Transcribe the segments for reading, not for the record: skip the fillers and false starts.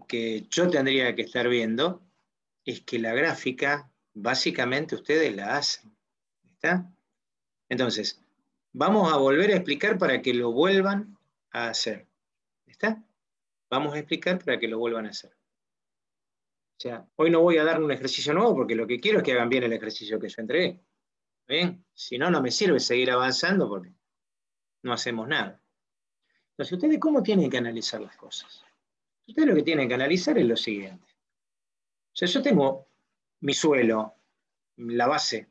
que yo tendría que estar viendo es que la gráfica, básicamente ustedes la hacen. ¿Está? Entonces, vamos a volver a explicar para que lo vuelvan a hacer. ¿Está? Vamos a explicar para que lo vuelvan a hacer. O sea, hoy no voy a dar un ejercicio nuevo porque lo que quiero es que hagan bien el ejercicio que yo entregué. ¿Bien? Si no, no me sirve seguir avanzando porque no hacemos nada. Entonces, ¿ustedes cómo tienen que analizar las cosas? Ustedes lo que tienen que analizar es lo siguiente. O sea, yo tengo mi suelo, la base,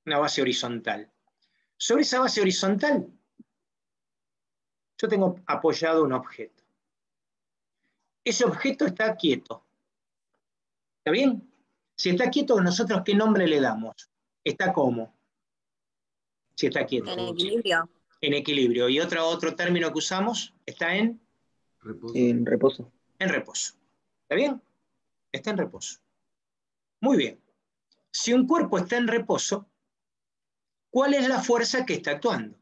una base horizontal. Sobre esa base horizontal, yo tengo apoyado un objeto. Ese objeto está quieto. ¿Está bien? Si está quieto, ¿nosotros qué nombre le damos? ¿Está cómo? Si está quieto. En equilibrio. En equilibrio. ¿Y otro término que usamos? Está en Reposo. En reposo. En reposo. ¿Está bien? Está en reposo. Muy bien. Si un cuerpo está en reposo, ¿cuál es la fuerza que está actuando?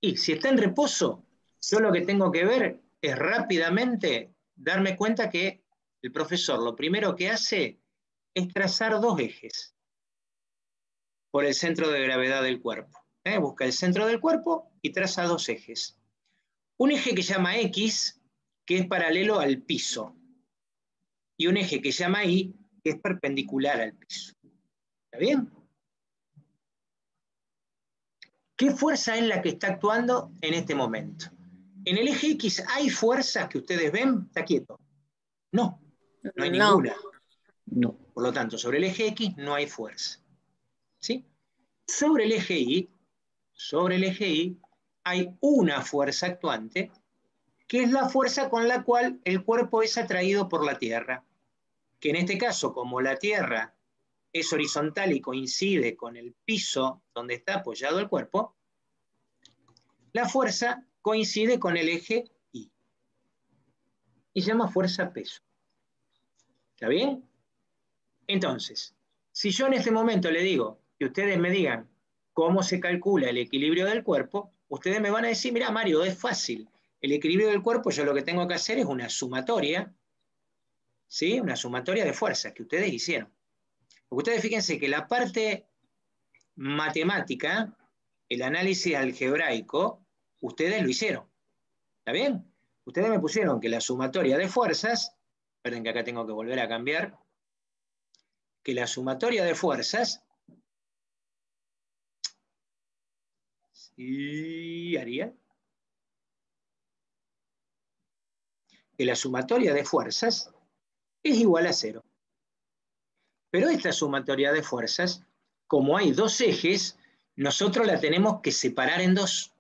Y si está en reposo, yo lo que tengo que ver es rápidamente darme cuenta que el profesor lo primero que hace es trazar dos ejes por el centro de gravedad del cuerpo. Busca el centro del cuerpo y traza dos ejes. Un eje que se llama X, que es paralelo al piso, y un eje que se llama Y, que es perpendicular al piso. ¿Está bien? ¿Qué fuerza es la que está actuando en este momento? En el eje X, ¿hay fuerzas que ustedes ven? ¿Está quieto? No, no hay ninguna. No. Por lo tanto, sobre el eje X no hay fuerza. ¿Sí? Sobre el eje Y hay una fuerza actuante, que es la fuerza con la cual el cuerpo es atraído por la Tierra. Que en este caso, como la Tierra es horizontal y coincide con el piso donde está apoyado el cuerpo, la fuerza coincide con el eje Y. Y se llama fuerza-peso. ¿Está bien? Entonces, si yo en este momento le digo que ustedes me digan cómo se calcula el equilibrio del cuerpo, ustedes me van a decir, mira Mario, es fácil. El equilibrio del cuerpo yo lo que tengo que hacer es una sumatoria, ¿sí? Una sumatoria de fuerzas que ustedes hicieron. Porque ustedes fíjense que la parte matemática, el análisis algebraico, ustedes lo hicieron. ¿Está bien? Ustedes me pusieron que la sumatoria de fuerzas, esperen que acá tengo que volver a cambiar, que la sumatoria de fuerzas, y Ariel, que la sumatoria de fuerzas es igual a 0. Pero esta sumatoria de fuerzas, como hay dos ejes, nosotros la tenemos que separar en dos.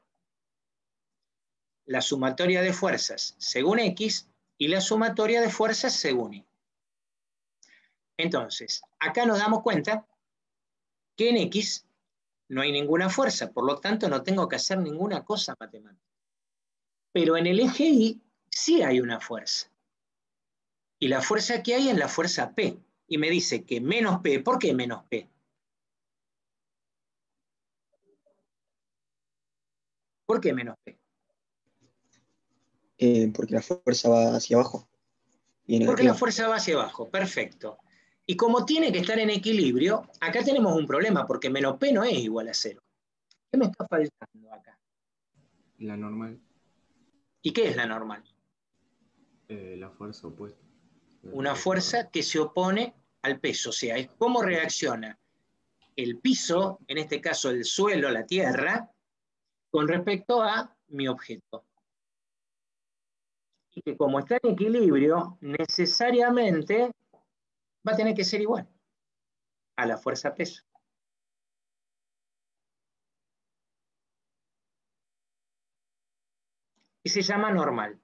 La sumatoria de fuerzas según X y la sumatoria de fuerzas según Y. Entonces, acá nos damos cuenta que en X no hay ninguna fuerza, por lo tanto no tengo que hacer ninguna cosa matemática. Pero en el eje Y sí hay una fuerza. Y la fuerza que hay es la fuerza P. Y me dice que menos P, ¿por qué menos P? ¿Por qué menos P? Porque la fuerza va hacia abajo. Y Porque la fuerza va hacia abajo, perfecto. Y como tiene que estar en equilibrio, acá tenemos un problema, porque menos P no es igual a 0. ¿Qué me está faltando acá? La normal. ¿Y qué es la normal? La fuerza opuesta. Una fuerza que se opone al peso, o sea, es cómo reacciona el piso, en este caso el suelo, la tierra, con respecto a mi objeto. Y que como está en equilibrio, necesariamente va a tener que ser igual a la fuerza peso. Y se llama normal.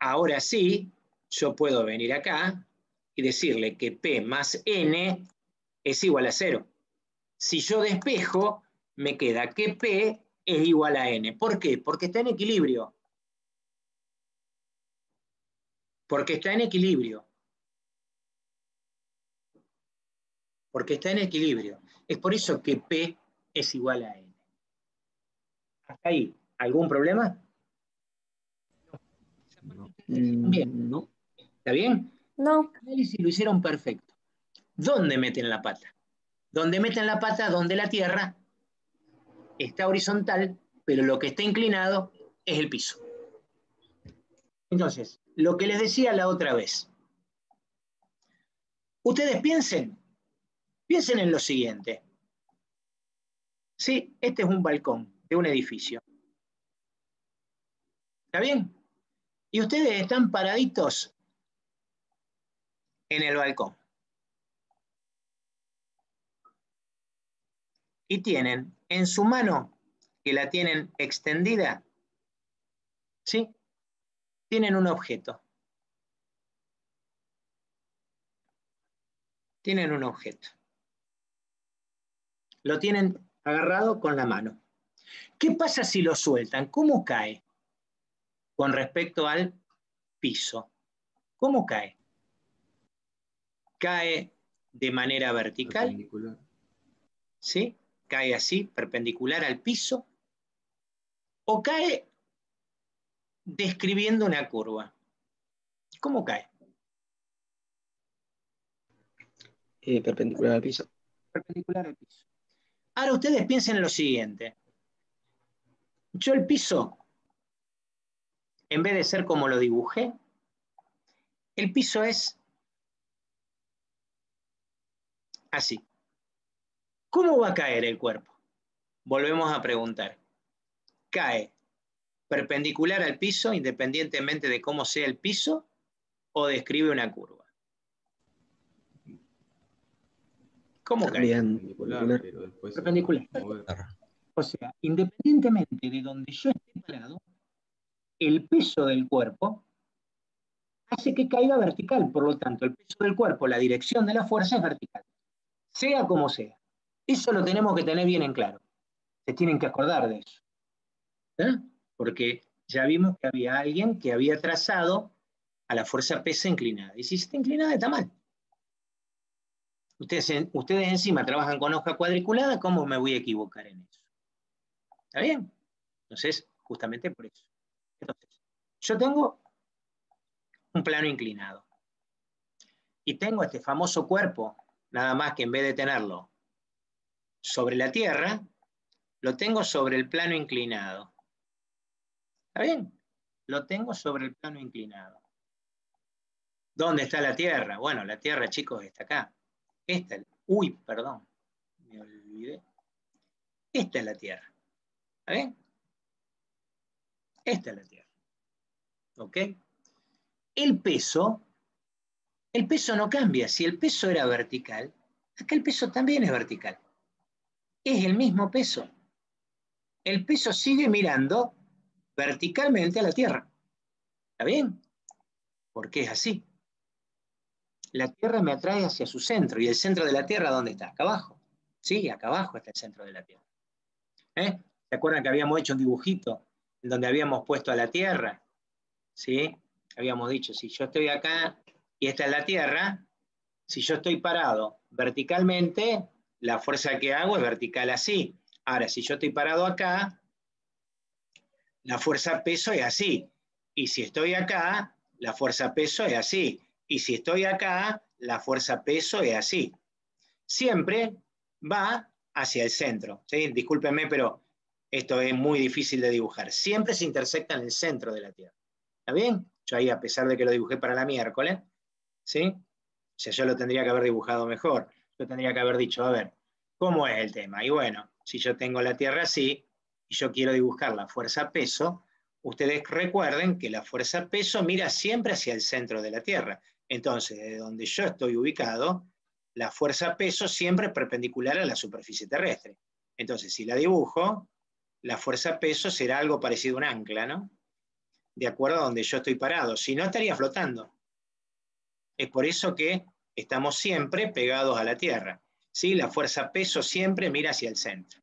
Ahora sí, yo puedo venir acá y decirle que P más N es igual a 0. Si yo despejo, me queda que P es igual a N. ¿Por qué? Porque está en equilibrio. Porque está en equilibrio. Porque está en equilibrio. Es por eso que P es igual a N. ¿Hasta ahí? ¿Algún problema? No. Bien. No. ¿Está bien? No. El análisis lo hicieron perfecto. ¿Dónde meten la pata? Donde meten la pata, donde la tierra está horizontal, pero lo que está inclinado es el piso. Entonces, lo que les decía la otra vez. Ustedes piensen en lo siguiente. Sí, este es un balcón de un edificio. ¿Está bien? Y ustedes están paraditos en el balcón. Y tienen en su mano, que la tienen extendida, ¿sí? Tienen un objeto. Tienen un objeto. Lo tienen agarrado con la mano. ¿Qué pasa si lo sueltan? ¿Cómo cae con respecto al piso? ¿Cómo cae? ¿Cae de manera vertical? Perpendicular. ¿Sí? ¿Cae así, perpendicular al piso? ¿O cae describiendo una curva? ¿Cómo cae? Perpendicular al piso. Perpendicular al piso. Ahora ustedes piensen en lo siguiente. Yo el piso, en vez de ser como lo dibujé, el piso es así. ¿Cómo va a caer el cuerpo? Volvemos a preguntar. ¿Cae perpendicular al piso, independientemente de cómo sea el piso, o describe una curva? ¿Cómo cae? También Perpendicular, pero después se va a Perpendicular. mover. O sea, independientemente de donde yo esté parado, el peso del cuerpo hace que caiga vertical. Por lo tanto, el peso del cuerpo, la dirección de la fuerza es vertical. Sea como sea. Eso lo tenemos que tener bien en claro. Se tienen que acordar de eso. ¿Eh? Porque ya vimos que había alguien que había trazado a la fuerza P inclinada. Y si está inclinada, está mal. Ustedes encima trabajan con hoja cuadriculada, ¿cómo me voy a equivocar en eso? ¿Está bien? Entonces, justamente por eso. Entonces, yo tengo un plano inclinado. Y tengo este famoso cuerpo, nada más que en vez de tenerlo sobre la Tierra, lo tengo sobre el plano inclinado. ¿Está bien? Lo tengo sobre el plano inclinado. ¿Dónde está la Tierra? Bueno, la Tierra, chicos, está acá. Uy, perdón, me olvidé. Esta es la Tierra. ¿Está bien? Esta es la Tierra. ¿Ok? El peso no cambia. Si el peso era vertical, acá el peso también es vertical. Es el mismo peso. El peso sigue mirando verticalmente a la Tierra. ¿Está bien? Porque es así. La Tierra me atrae hacia su centro. ¿Y el centro de la Tierra dónde está? Acá abajo. Sí, acá abajo está el centro de la Tierra. ¿Se acuerdan que habíamos hecho un dibujito en donde habíamos puesto a la Tierra? ¿Sí? Habíamos dicho, si yo estoy acá y esta es la Tierra, si yo estoy parado verticalmente, la fuerza que hago es vertical así. Ahora, si yo estoy parado acá, la fuerza peso es así. Y si estoy acá, la fuerza peso es así. Y si estoy acá, la fuerza peso es así. Siempre va hacia el centro. ¿Sí? Discúlpenme, pero esto es muy difícil de dibujar. Siempre se intersecta en el centro de la Tierra. ¿Está bien? Yo ahí, a pesar de que lo dibujé para la miércoles, ¿sí? O sea, yo lo tendría que haber dibujado mejor. Yo tendría que haber dicho, a ver, ¿cómo es el tema? Y bueno, si yo tengo la Tierra así, y yo quiero dibujar la fuerza peso, ustedes recuerden que la fuerza peso mira siempre hacia el centro de la Tierra. Entonces, de donde yo estoy ubicado, la fuerza peso siempre es perpendicular a la superficie terrestre. Entonces, si la dibujo, la fuerza peso será algo parecido a un ancla, ¿no? De acuerdo a donde yo estoy parado. Si no, estaría flotando. Es por eso que estamos siempre pegados a la Tierra. ¿Sí? La fuerza peso siempre mira hacia el centro.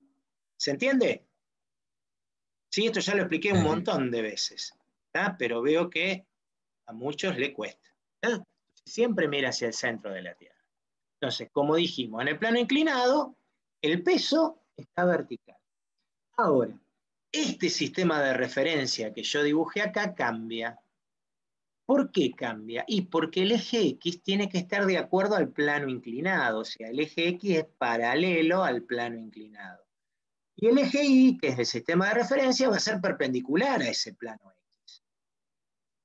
¿Se entiende? Sí, esto ya lo expliqué un montón de veces, ¿tá? Pero veo que a muchos le cuesta. ¿Tá? Siempre mira hacia el centro de la Tierra. Entonces, como dijimos, en el plano inclinado, el peso está vertical. Ahora, este sistema de referencia que yo dibujé acá cambia. ¿Por qué cambia? Y porque el eje X tiene que estar de acuerdo al plano inclinado, o sea, el eje X es paralelo al plano inclinado. Y el eje Y, que es el sistema de referencia, va a ser perpendicular a ese plano X.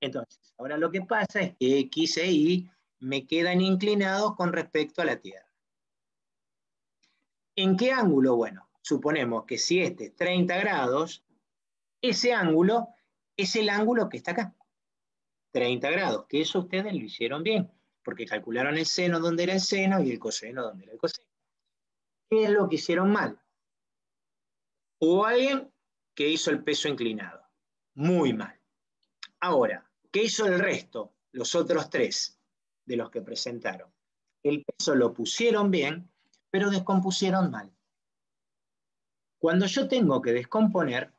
Entonces, ahora lo que pasa es que X e Y me quedan inclinados con respecto a la Tierra. ¿En qué ángulo? Bueno, suponemos que si este es 30 grados, ese ángulo es el ángulo que está acá. 30 grados, que eso ustedes lo hicieron bien, porque calcularon el seno donde era el seno y el coseno donde era el coseno. ¿Qué es lo que hicieron mal? Hubo alguien que hizo el peso inclinado. Muy mal. Ahora, ¿qué hizo el resto? Los otros tres de los que presentaron. El peso lo pusieron bien, pero descompusieron mal. Cuando yo tengo que descomponer,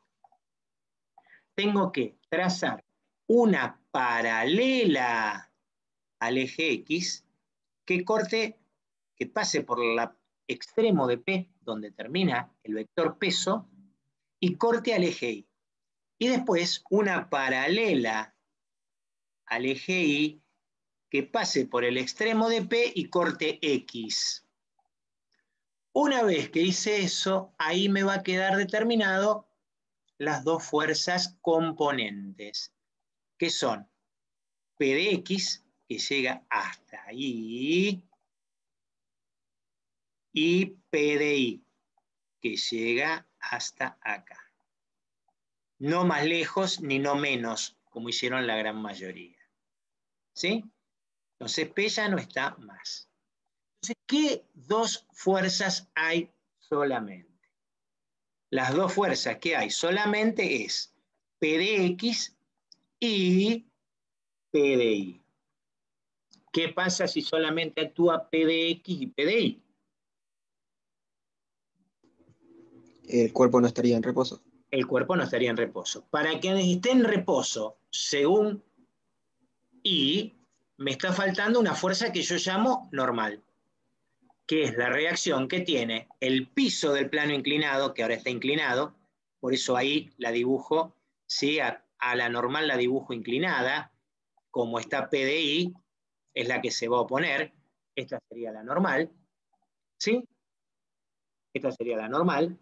tengo que trazar una paralela al eje X que corte, que pase por el extremo de P, donde termina el vector peso, y corte al eje Y. Y después una paralela al eje Y que pase por el extremo de P y corte X. Una vez que hice eso, ahí me va a quedar determinado las dos fuerzas componentes, que son P de X, que llega hasta ahí, y P de Y, que llega hasta acá. No más lejos ni no menos, como hicieron la gran mayoría. ¿Sí? Entonces P ya no está más. Entonces, ¿qué dos fuerzas hay solamente? Las dos fuerzas que hay solamente es P de X y P de Y. ¿Qué pasa si solamente actúa P de X y P de Y? El cuerpo no estaría en reposo. El cuerpo no estaría en reposo. Para que esté en reposo, según Y, me está faltando una fuerza que yo llamo normal, que es la reacción que tiene el piso del plano inclinado, que ahora está inclinado, por eso ahí la dibujo, ¿sí? A la normal la dibujo inclinada, como está P de I, es la que se va a oponer, esta sería la normal, ¿sí? Esta sería la normal.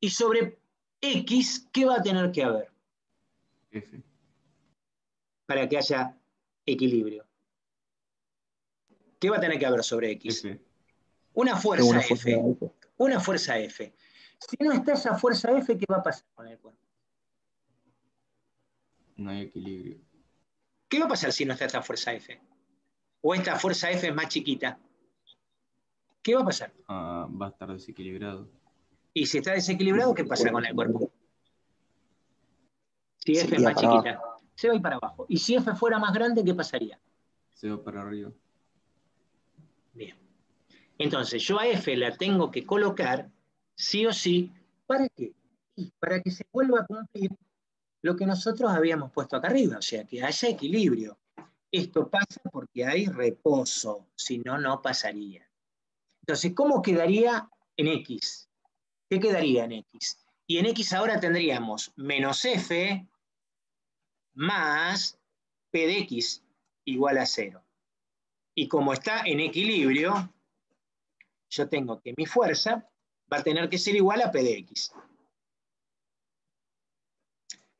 Y sobre X, ¿qué va a tener que haber? F. Para que haya equilibrio. ¿Qué va a tener que haber sobre X? F. Una fuerza Una fuerza F. F. Una fuerza F. Si no está esa fuerza F, ¿qué va a pasar con el cuerpo? No hay equilibrio. ¿Qué va a pasar si no está esta fuerza F? O esta fuerza F es más chiquita. ¿Qué va a pasar? Va a estar desequilibrado. Y si está desequilibrado, ¿qué pasa con el cuerpo? Si Se F es iría más para chiquita, abajo. se va a ir para abajo. Y si F fuera más grande, ¿qué pasaría? Se va para arriba. Bien. Entonces, yo a F la tengo que colocar, sí o sí, ¿para qué? Y para que se vuelva a cumplir lo que nosotros habíamos puesto acá arriba, o sea, que haya equilibrio. Esto pasa porque hay reposo, si no, no pasaría. Entonces, ¿cómo quedaría en X? ¿Qué quedaría en X? Y en X ahora tendríamos menos F más P de X igual a 0. Y como está en equilibrio, yo tengo que mi fuerza va a tener que ser igual a P de X.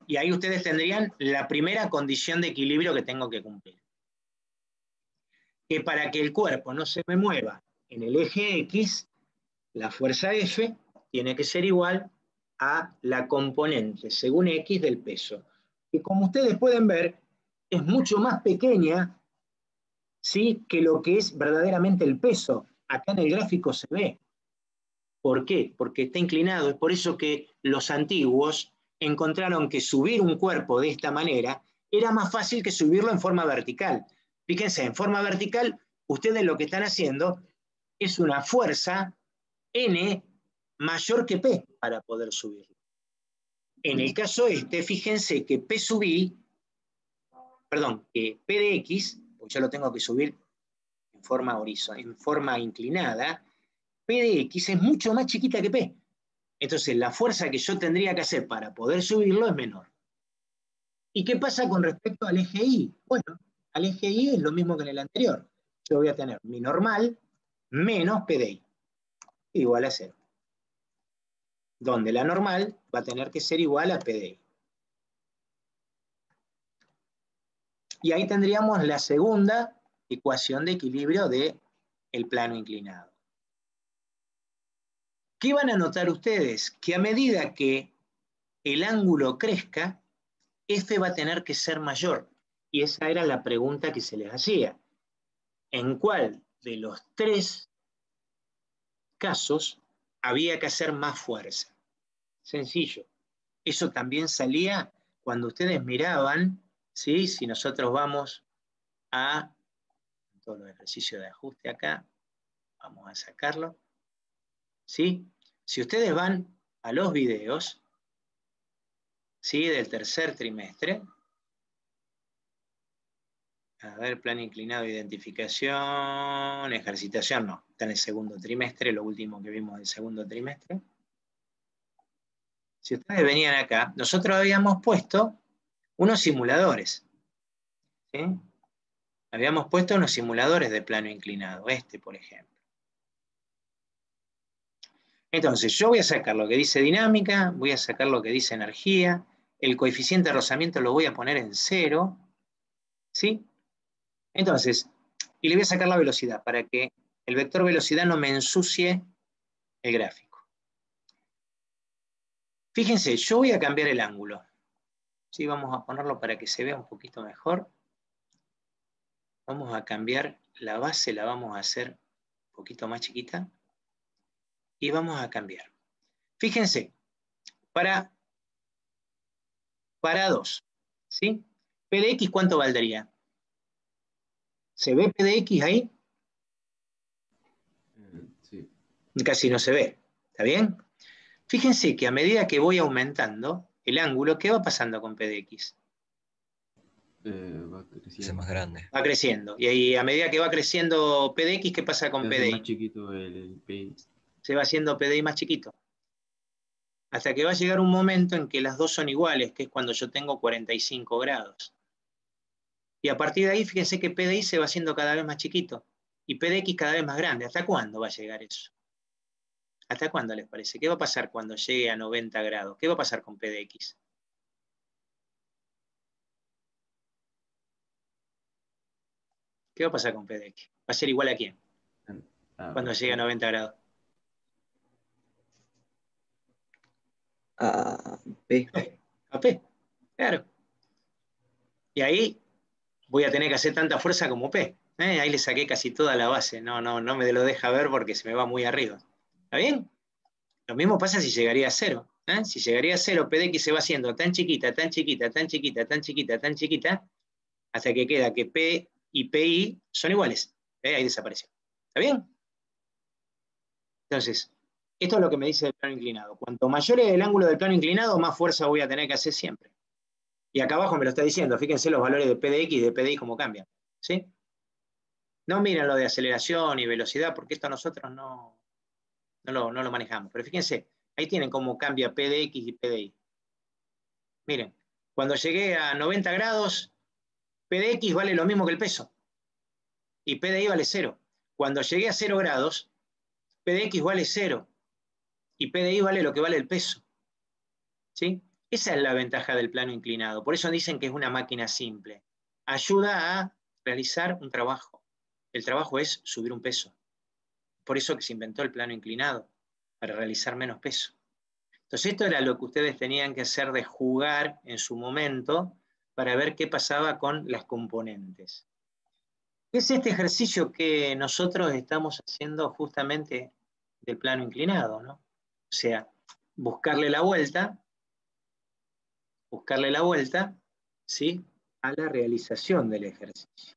Y ahí ustedes tendrían la primera condición de equilibrio que tengo que cumplir. Que para que el cuerpo no se me mueva en el eje X, la fuerza F tiene que ser igual a la componente según X del peso, que como ustedes pueden ver es mucho más pequeña, ¿sí?, que lo que es verdaderamente el peso. Acá en el gráfico se ve. ¿Por qué? Porque está inclinado. Es por eso que los antiguos encontraron que subir un cuerpo de esta manera era más fácil que subirlo en forma vertical. Fíjense, en forma vertical, ustedes lo que están haciendo es una fuerza N mayor que P para poder subirlo. En el caso este, fíjense que P sub I, perdón, que P de X, pues yo lo tengo que subir en forma horizontal, en forma inclinada, P de X es mucho más chiquita que P. Entonces la fuerza que yo tendría que hacer para poder subirlo es menor. ¿Y qué pasa con respecto al eje Y? Bueno, al eje Y es lo mismo que en el anterior. Yo voy a tener mi normal menos P de I, igual a 0. Donde la normal va a tener que ser igual a P de I. Y ahí tendríamos la segunda ecuación de equilibrio del plano inclinado. ¿Qué van a notar ustedes? Que a medida que el ángulo crezca, F va a tener que ser mayor. Y esa era la pregunta que se les hacía. ¿En cuál de los tres casos había que hacer más fuerza? Sencillo. Eso también salía cuando ustedes miraban, ¿sí? Si nosotros vamos a todos los ejercicios de ajuste acá, vamos a sacarlo, ¿sí? Si ustedes van a los videos, ¿sí? Del tercer trimestre, a ver, plan inclinado, identificación, ejercitación, no, está en el segundo trimestre, lo último que vimos del segundo trimestre. Si ustedes venían acá, nosotros habíamos puesto unos simuladores, ¿sí? Habíamos puesto unos simuladores de plano inclinado, este por ejemplo. Entonces, yo voy a sacar lo que dice dinámica, voy a sacar lo que dice energía, el coeficiente de rozamiento lo voy a poner en 0, ¿sí? Entonces, y le voy a sacar la velocidad para que el vector velocidad no me ensucie el gráfico. Fíjense, yo voy a cambiar el ángulo. ¿Sí? Vamos a ponerlo para que se vea un poquito mejor. Vamos a cambiar la base, la vamos a hacer un poquito más chiquita. Y vamos a cambiar. Fíjense, para 2, ¿sí? P de X, ¿cuánto valdría? ¿Se ve P de X ahí? Sí. Casi no se ve, ¿está bien? Fíjense que a medida que voy aumentando el ángulo, ¿qué va pasando con P de X? Va Es creciendo. más grande. Va creciendo. Y ahí, a medida que va creciendo P de X, ¿qué pasa con Se P hace de más Y? chiquito el PI. Se va haciendo P de Y más chiquito. Hasta que va a llegar un momento en que las dos son iguales, que es cuando yo tengo 45 grados. Y a partir de ahí, fíjense que P de Y se va haciendo cada vez más chiquito. Y P de X cada vez más grande. ¿Hasta cuándo va a llegar eso? ¿Hasta cuándo les parece? ¿Qué va a pasar cuando llegue a 90 grados? ¿Qué va a pasar con P de X? ¿Qué va a pasar con P de X? ¿Va a ser igual a quién? Cuando llegue a 90 grados. A P. A P, claro. Y ahí voy a tener que hacer tanta fuerza como P. Ahí le saqué casi toda la base. No me lo deja ver porque se me va muy arriba. ¿Está bien? Lo mismo pasa si llegaría a 0. Si llegaría a 0, P de X se va haciendo tan chiquita, tan chiquita, tan chiquita, tan chiquita, tan chiquita, hasta que queda que P y PI son iguales. Ahí desapareció. ¿Está bien? Entonces, esto es lo que me dice el plano inclinado. Cuanto mayor es el ángulo del plano inclinado, más fuerza voy a tener que hacer siempre. Y acá abajo me lo está diciendo. Fíjense los valores de P de X y de P de Y cómo cambian. ¿Sí? No miren lo de aceleración y velocidad, porque esto nosotros no lo manejamos. Pero fíjense, ahí tienen cómo cambia P de X y P de Y. Miren, cuando llegué a 90 grados, P de X vale lo mismo que el peso. Y P de Y vale 0. Cuando llegué a 0 grados, P de X vale 0. Y P de Y vale lo que vale el peso. ¿Sí? Esa es la ventaja del plano inclinado. Por eso dicen que es una máquina simple. Ayuda a realizar un trabajo. El trabajo es subir un peso. Por eso que se inventó el plano inclinado, para realizar menos peso. Entonces esto era lo que ustedes tenían que hacer de jugar en su momento para ver qué pasaba con las componentes. Es este ejercicio que nosotros estamos haciendo justamente del plano inclinado, ¿no? O sea, buscarle la vuelta, ¿sí? A la realización del ejercicio,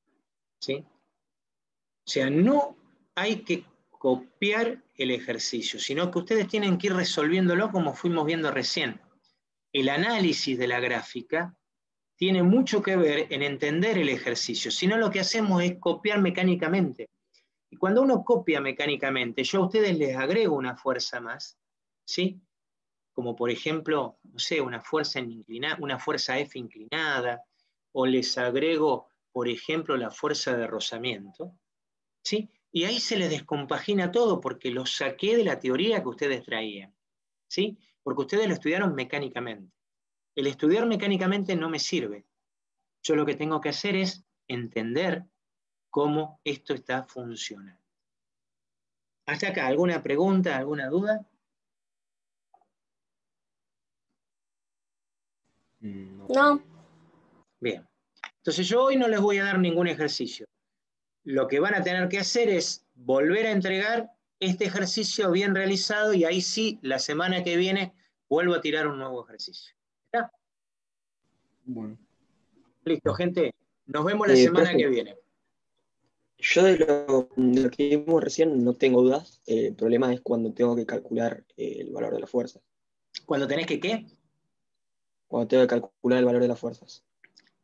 ¿sí? O sea, no hay que copiar el ejercicio, sino que ustedes tienen que ir resolviéndolo como fuimos viendo recién. El análisis de la gráfica tiene mucho que ver en entender el ejercicio, si no lo que hacemos es copiar mecánicamente. Y cuando uno copia mecánicamente, yo a ustedes les agrego una fuerza más, ¿sí? como por ejemplo, no sé, una fuerza F inclinada, o les agrego, por ejemplo, la fuerza de rozamiento, ¿sí? Y ahí se les descompagina todo porque lo saqué de la teoría que ustedes traían, ¿sí? Porque ustedes lo estudiaron mecánicamente. El estudiar mecánicamente no me sirve. Yo lo que tengo que hacer es entender cómo esto está funcionando. ¿Hasta acá alguna pregunta, alguna duda? No. Bien. Entonces yo hoy no les voy a dar ningún ejercicio. Lo que van a tener que hacer es volver a entregar este ejercicio bien realizado y ahí sí, la semana que viene, vuelvo a tirar un nuevo ejercicio. ¿Está? Bueno. Listo, gente. Nos vemos la semana Profe, que viene. yo de lo que vimos recién no tengo dudas. El problema es cuando tengo que calcular el valor de las fuerzas. ¿Cuándo tenés que qué? Cuando tengo que calcular el valor de las fuerzas.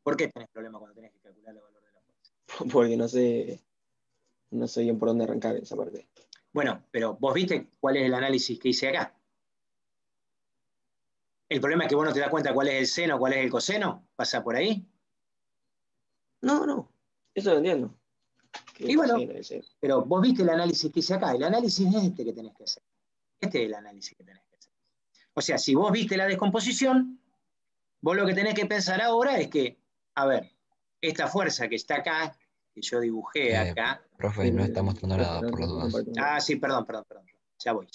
¿Por qué tenés problema cuando tenés que calcular el valor de la fuerza? Porque no sé bien por dónde arrancar esa parte. Bueno, pero vos viste cuál es el análisis que hice acá. ¿El problema es que vos no te das cuenta cuál es el seno, cuál es el coseno? ¿Pasa por ahí? No. Eso lo entiendo. Y bueno, pero vos viste el análisis que hice acá. El análisis es este que tenés que hacer. Este es el análisis que tenés que hacer. O sea, si vos viste la descomposición, vos lo que tenés que pensar ahora es que, a ver, esta fuerza que está acá, que yo dibujé acá. Profe, no está mostrando nada por las dudas. Ah, sí, perdón. Ya voy.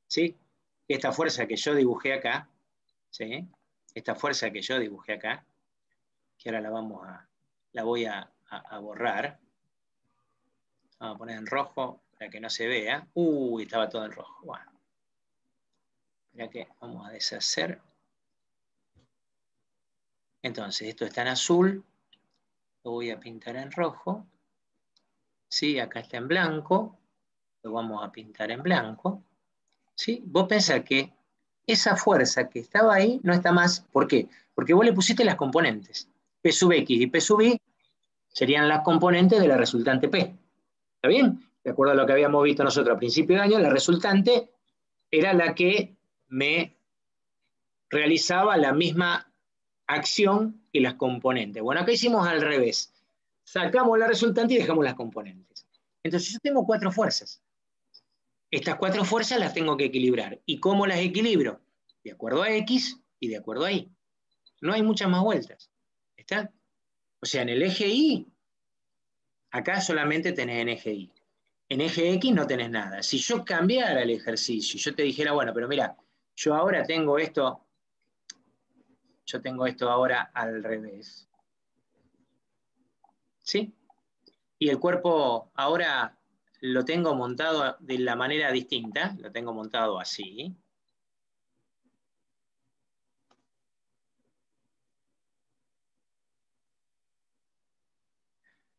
¿Sí? Esta fuerza que yo dibujé acá, ¿sí? Esta fuerza que yo dibujé acá, que ahora la voy a borrar. Vamos a poner en rojo para que no se vea. Uy, estaba todo en rojo. Bueno. Espera que vamos a deshacer. Entonces, esto está en azul. Lo voy a pintar en rojo. ¿Sí? Acá está en blanco. Lo vamos a pintar en blanco. ¿Sí? Vos pensás que esa fuerza que estaba ahí no está más. ¿Por qué? Porque vos le pusiste las componentes. P sub X y P sub Y serían las componentes de la resultante P. ¿Está bien? De acuerdo a lo que habíamos visto nosotros a principio de año, la resultante era la que me realizaba la misma acción que las componentes. Bueno, acá hicimos al revés. Sacamos la resultante y dejamos las componentes. Entonces yo tengo 4 fuerzas. Estas 4 fuerzas las tengo que equilibrar. ¿Y cómo las equilibro? De acuerdo a X y de acuerdo a Y. No hay muchas más vueltas. ¿Está? O sea, en el eje Y, acá solamente tenés en eje Y. En eje X no tenés nada. Si yo cambiara el ejercicio, yo te dijera, bueno, pero mira, yo ahora tengo esto ahora al revés. ¿Sí? Y el cuerpo ahora lo tengo montado de la manera distinta, lo tengo montado así.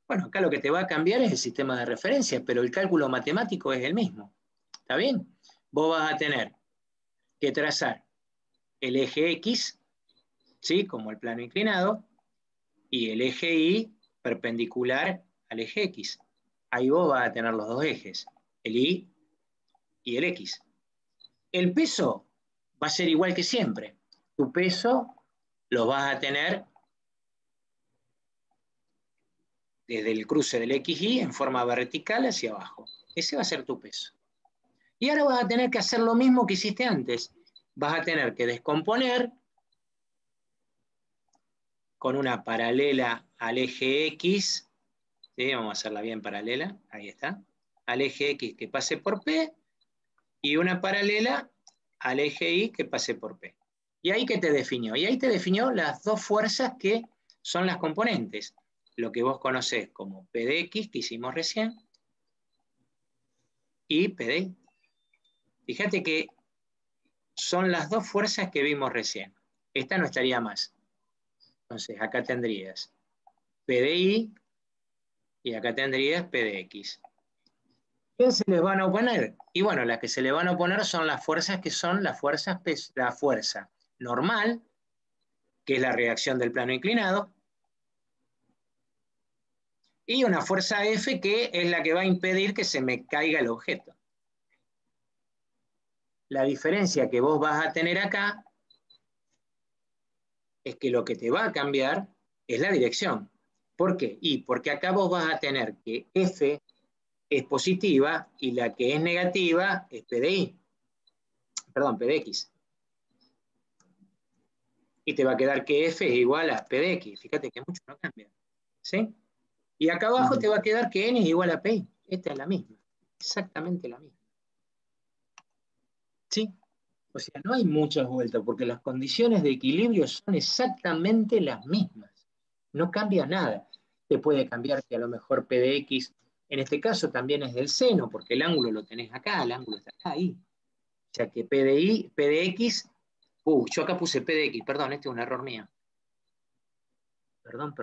Bueno, acá lo que te va a cambiar es el sistema de referencia, pero el cálculo matemático es el mismo. ¿Está bien? Vos vas a tener que trazar el eje X, ¿sí? Como el plano inclinado, y el eje Y perpendicular al eje X. Ahí vos vas a tener los dos ejes, el Y y el X. El peso va a ser igual que siempre. Tu peso lo vas a tener desde el cruce del XY en forma vertical hacia abajo. Ese va a ser tu peso. Y ahora vas a tener que hacer lo mismo que hiciste antes. Vas a tener que descomponer con una paralela al eje X. ¿Sí? Vamos a hacerla bien paralela. Ahí está. Al eje X que pase por P y una paralela al eje Y que pase por P. ¿Y ahí qué te definió? Y ahí te definió las 2 fuerzas que son las componentes. Lo que vos conocés como P de X, que hicimos recién, y P de Y. Fíjate que son las 2 fuerzas que vimos recién. Esta no estaría más. Entonces acá tendrías P de Y y acá tendrías P de X. ¿Qué se les van a oponer? Y bueno, las que se le van a oponer son las fuerzas que son la fuerza normal, que es la reacción del plano inclinado, y una fuerza F que es la que va a impedir que se me caiga el objeto. La diferencia que vos vas a tener acá es que lo que te va a cambiar es la dirección. ¿Por qué? Y porque acá vos vas a tener que F es positiva y la que es negativa es PDI. Perdón, PDX. Y te va a quedar que F es igual a PDX. Fíjate que mucho no cambia. ¿Sí? Y acá abajo te va a quedar que N es igual a PI. Esta es la misma. Exactamente la misma. ¿Sí? O sea, no hay muchas vueltas porque las condiciones de equilibrio son exactamente las mismas. No cambia nada. Te puede cambiar que a lo mejor P de X, en este caso también es del seno, porque el ángulo lo tenés acá, el ángulo está acá, ahí. O sea que P de X, yo acá puse P de X, perdón, este es un error mío. Perdón.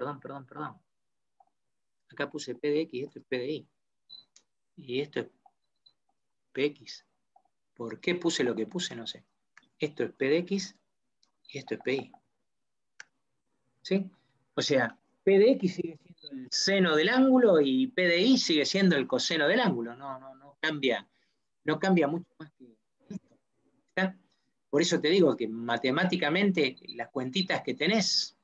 Acá puse P de X, esto es P de Y. Y esto es PX. ¿Por qué puse lo que puse? No sé. Esto es P de X y esto es PI. ¿Sí? O sea, P de X sigue siendo el seno del ángulo y P de Y sigue siendo el coseno del ángulo. No cambia mucho más que esto. ¿Está? Por eso te digo que matemáticamente las cuentitas que tenés,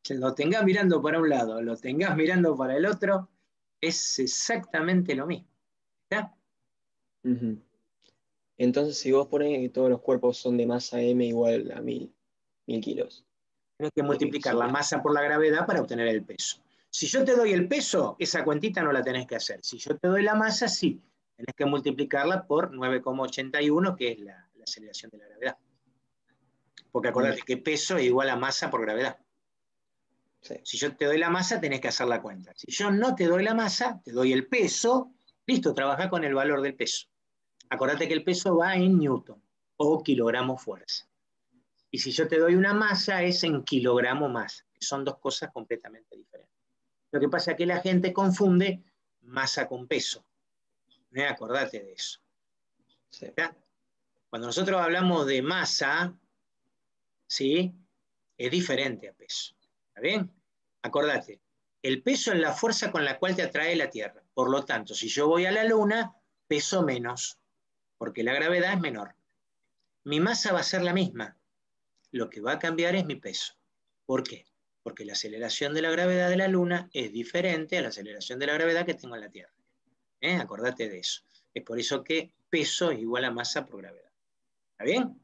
lo tengas mirando para un lado, lo tengas mirando para el otro, es exactamente lo mismo. ¿Está? Entonces, si vos pones que todos los cuerpos son de masa m igual a 1000 kilos. Tienes que multiplicar la masa por la gravedad para obtener el peso. Si yo te doy el peso, esa cuentita no la tenés que hacer. Si yo te doy la masa, sí. Tenés que multiplicarla por 9,81, que es la aceleración de la gravedad. Porque acordate que peso es igual a masa por gravedad. Sí. Si yo te doy la masa, tenés que hacer la cuenta. Si yo no te doy la masa, te doy el peso, listo, trabajá con el valor del peso. Acordate que el peso va en newton o kilogramo fuerza. Y si yo te doy una masa, es en kilogramo masa, que son dos cosas completamente diferentes. Lo que pasa es que la gente confunde masa con peso. Acordate de eso. Sí. Cuando nosotros hablamos de masa, ¿sí? Es diferente a peso. ¿Está bien? Acordate, el peso es la fuerza con la cual te atrae la Tierra. Por lo tanto, si yo voy a la Luna, peso menos, porque la gravedad es menor. Mi masa va a ser la misma. Lo que va a cambiar es mi peso. ¿Por qué? Porque la aceleración de la gravedad de la Luna es diferente a la aceleración de la gravedad que tengo en la Tierra. Acordate de eso. Es por eso que peso es igual a masa por gravedad. ¿Está bien?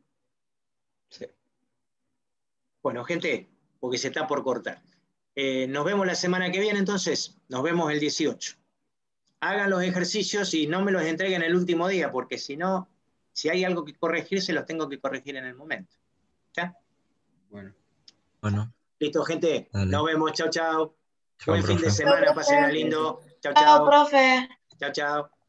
Sí. Bueno, gente, porque se está por cortar. Nos vemos la semana que viene, entonces. Nos vemos el 18. Hagan los ejercicios y no me los entreguen el último día, porque si no, si hay algo que corregir, se los tengo que corregir en el momento. ¿Ya? Bueno. Listo, gente. Dale. Nos vemos. Chao, chao. Chao, Buen fin de profe. semana. Pásenla lindo. Chao, Chao, chao. profe. Chao, chao.